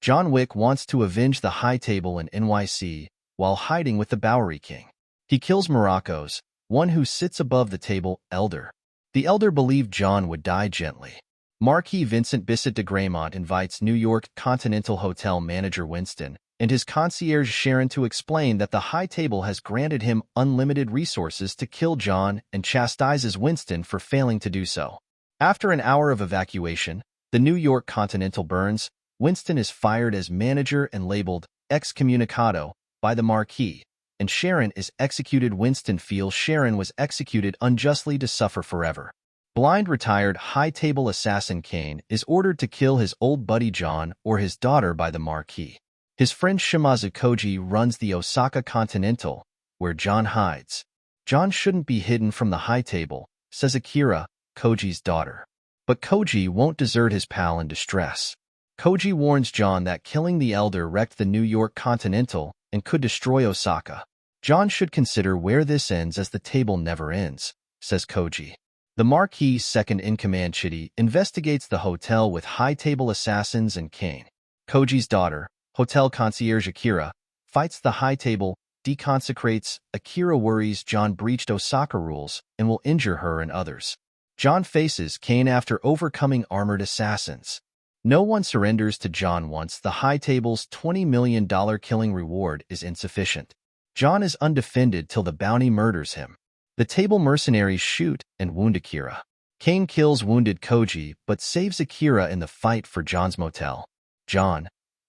John Wick wants to avenge the high table in NYC while hiding with the Bowery King. He kills Morocco's, one who sits above the table, elder. The elder believed John would die gently. Marquis Vincent Bissett de Graymont invites New York Continental Hotel manager Winston and his concierge Sharon to explain that the high table has granted him unlimited resources to kill John and chastises Winston for failing to do so. After an hour of evacuation, the New York Continental burns. Winston is fired as manager and labeled excommunicado by the Marquis, and Sharon is executed. Winston feels Sharon was executed unjustly to suffer forever. Blind retired high-table assassin Kane is ordered to kill his old buddy John or his daughter by the Marquis. His friend Shimazu Koji runs the Osaka Continental, where John hides. John shouldn't be hidden from the high table, says Akira, Koji's daughter. But Koji won't desert his pal in distress. Koji warns John that killing the elder wrecked the New York Continental and could destroy Osaka. John should consider where this ends, as the table never ends, says Koji. The Marquis' second-in-command Chitty investigates the hotel with high-table assassins and Kane. Koji's daughter, hotel concierge Akira, fights the high table, deconsecrates. Akira worries John breached Osaka rules and will injure her and others. John faces Kane after overcoming armored assassins. No one surrenders to John once the high table's $20 million killing reward is insufficient. John is undefended till the bounty murders him. The table mercenaries shoot and wound Akira. Kane kills wounded Koji but saves Akira in the fight for John's motel.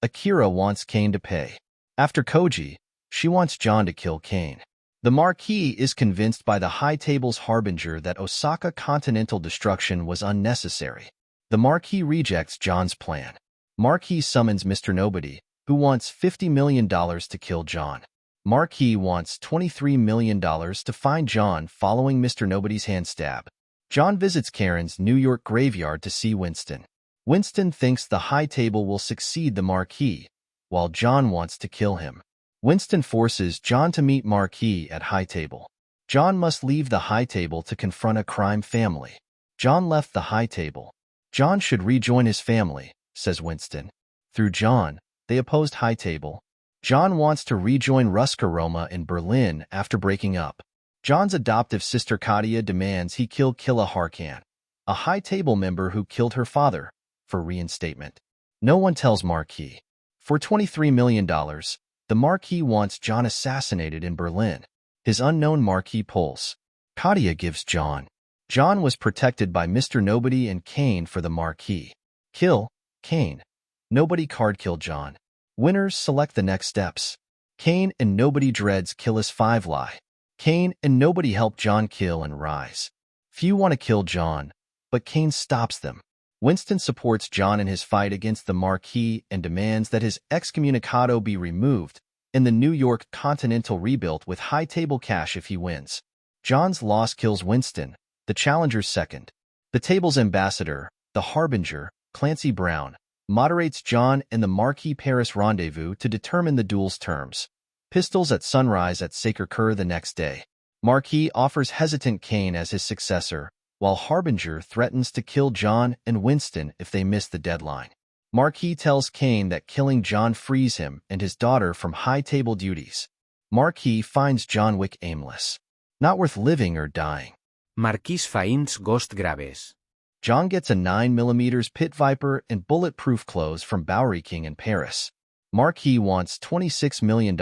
Akira wants Kane to pay. After Koji, she wants John to kill Kane. The Marquis is convinced by the high table's harbinger that Osaka Continental destruction was unnecessary. The Marquis rejects John's plan. Marquis summons Mr. Nobody, who wants $50 million to kill John. Marquis wants $23 million to find John following Mr. Nobody's hand stab. John visits Karen's New York graveyard to see Winston. Winston thinks the high table will succeed the Marquis, while John wants to kill him. Winston forces John to meet Marquis at high table. John must leave the high table to confront a crime family. John left the high table. John should rejoin his family, says Winston. Through John, they opposed high table. John wants to rejoin Ruska Roma in Berlin after breaking up. John's adoptive sister Katia demands he kill Killa Harkan, a high table member who killed her father, for reinstatement. No one tells Marquis. For $23 million, the Marquis wants John assassinated in Berlin. His unknown Marquis pulls. Katia gives John. John was protected by Mr. Nobody and Kane for the Marquis. Kill Kane. Nobody card kill John. Winners select the next steps. Kane and Nobody dreads Killis 5 lie. Kane and Nobody help John kill and rise. Few want to kill John, but Kane stops them. Winston supports John in his fight against the Marquis and demands that his excommunicado be removed and the New York Continental rebuilt with high table cash if he wins. John's loss kills Winston, the challenger's second. The table's ambassador, the harbinger, Clancy Brown, moderates John and the Marquis Paris rendezvous to determine the duel's terms. Pistols at sunrise at Sacré-Cœur the next day. Marquis offers hesitant Kane as his successor, while Harbinger threatens to kill John and Winston if they miss the deadline. Marquis tells Kane that killing John frees him and his daughter from high-table duties. Marquis finds John Wick aimless. Not worth living or dying. Marquis finds ghost graves. John gets a 9mm Pit Viper and bulletproof clothes from Bowery King in Paris. Marquis wants $26 million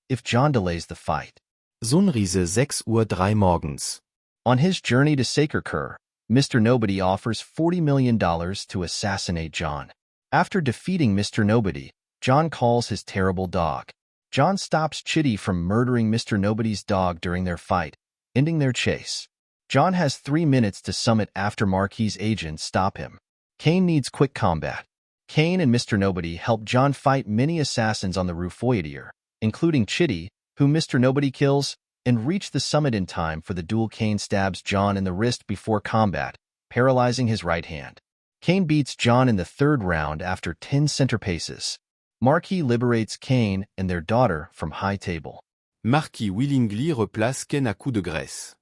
if John delays the fight. Sunrise 6:03 morgens. On his journey to Sacré-Cœur, Mr. Nobody offers $40 million to assassinate John. After defeating Mr. Nobody, John calls his terrible dog. John stops Chitty from murdering Mr. Nobody's dog during their fight, ending their chase. John has 3 minutes to summit after Marquis' agents stop him. Kane needs quick combat. Kane and Mr. Nobody help John fight many assassins on the Rue Foyetier, including Chitty, whom Mr. Nobody kills, and reach the summit in time for the duel. Kane stabs John in the wrist before combat, paralyzing his right hand. Kane beats John in the third round after 10 center paces. Marquis liberates Kane and their daughter from high table. Marquis willingly replace Kane à coups de graisse.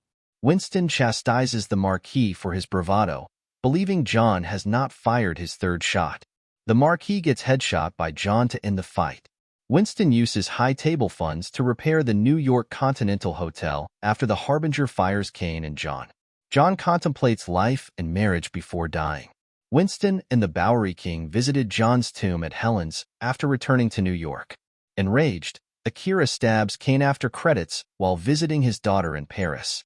Winston chastises the Marquis for his bravado, believing John has not fired his third shot. The Marquis gets headshot by John to end the fight. Winston uses high table funds to repair the New York Continental Hotel after the Harbinger fires Kane and John. John contemplates life and marriage before dying. Winston and the Bowery King visited John's tomb at Helen's after returning to New York. Enraged, Akira stabs Kane after credits while visiting his daughter in Paris.